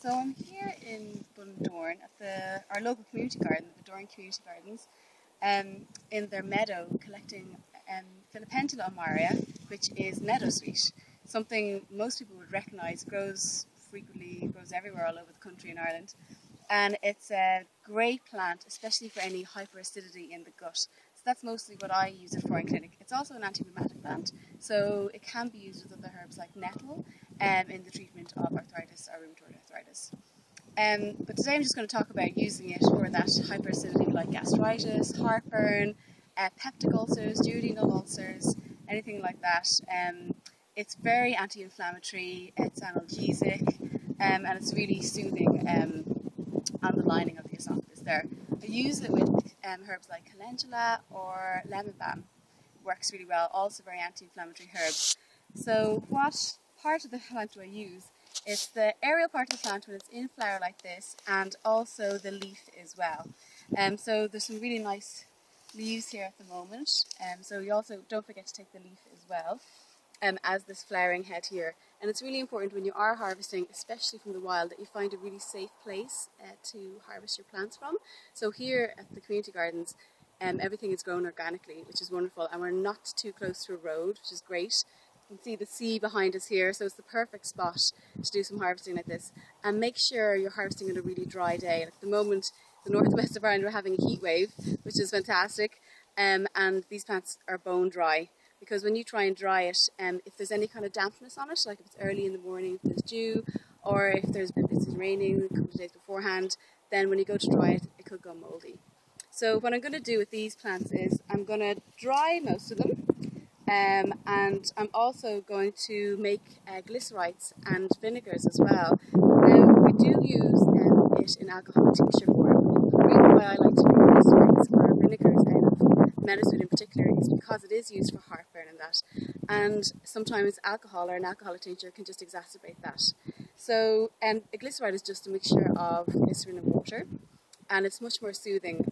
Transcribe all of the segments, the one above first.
So I'm here in Bundoran at our local community garden, the Bundoran Community Gardens, in their meadow collecting Filipendula ulmaria, which is meadowsweet. Something most people would recognise, grows everywhere all over the country in Ireland. And it's a great plant, especially for any hyperacidity in the gut. So that's mostly what I use it for in clinic. It's also an anti-rheumatic plant, so it can be used with other herbs like nettle in the treatment of arthritis or rheumatoid arthritis. But today I'm just going to talk about using it for that hyperacidity like gastritis, heartburn, peptic ulcers, duodenal ulcers, anything like that. It's very anti-inflammatory, it's analgesic, and it's really soothing on the lining of the esophagus there. I use it with herbs like calendula or lemon balm. Works really well, also very anti-inflammatory herb. So what part of the plant do I use? It's the aerial part of the plant when it's in flower like this, and also the leaf as well. So there's some really nice leaves here at the moment. So you also don't forget to take the leaf as well, as this flowering head here. And it's really important when you are harvesting, especially from the wild, that you find a really safe place to harvest your plants from. So here at the community gardens, everything is grown organically, which is wonderful, and we're not too close to a road, which is great. You can see the sea behind us here, so it's the perfect spot to do some harvesting like this. And make sure you're harvesting on a really dry day. Like at the moment, the northwest of Ireland, we're having a heat wave, which is fantastic, and these plants are bone dry. Because when you try and dry it, if there's any kind of dampness on it, like if it's early in the morning, if there's dew, or if there's been raining a couple of days beforehand, then when you go to dry it, it could go mouldy. So what I'm going to do with these plants is I'm going to dry most of them, and I'm also going to make glycerites and vinegars as well. We do use it in alcoholic tincture form. The reason why I like to make glycerites or vinegars out of Meadowsweet in particular is because it is used for heartburn and that, and sometimes alcohol or an alcoholic tincture can just exacerbate that. So a glyceride is just a mixture of glycerin and water, and it's much more soothing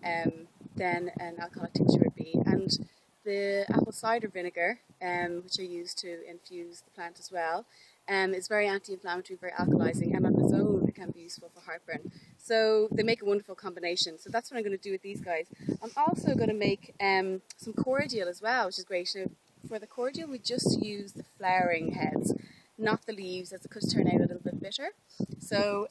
than an alcoholic tincture would be. And the apple cider vinegar, which I use to infuse the plant as well, is very anti-inflammatory, very alkalizing, and on its own it can be useful for heartburn. So they make a wonderful combination. So that's what I'm going to do with these guys. I'm also going to make some cordial as well, which is great. So for the cordial, we just use the flowering heads, not the leaves, as it could turn out a little bit bitter. So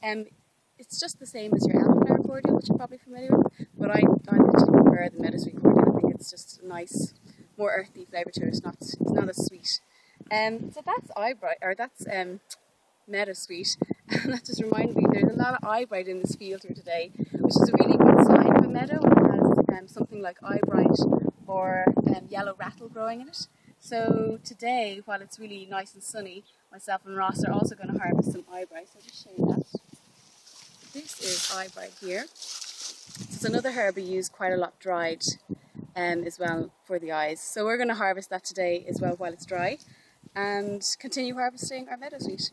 it's just the same as your elderflower cordial, which you're probably familiar with, but I actually prefer the meadowsweet cordial. I think it's just a nice, more earthy flavour to it. It's not as sweet. So that's meadowsweet, and that just reminded me there's a lot of eyebright in this field here today, which is a really good sign of a meadow. It has something like eyebright or yellow rattle growing in it. So today, while it's really nice and sunny, myself and Ross are also going to harvest some eyebright. So I'll just show you that. This is eyebright here. It's another herb we use quite a lot dried as well for the eyes. So we're going to harvest that today as well while it's dry, and continue harvesting our meadowsweet.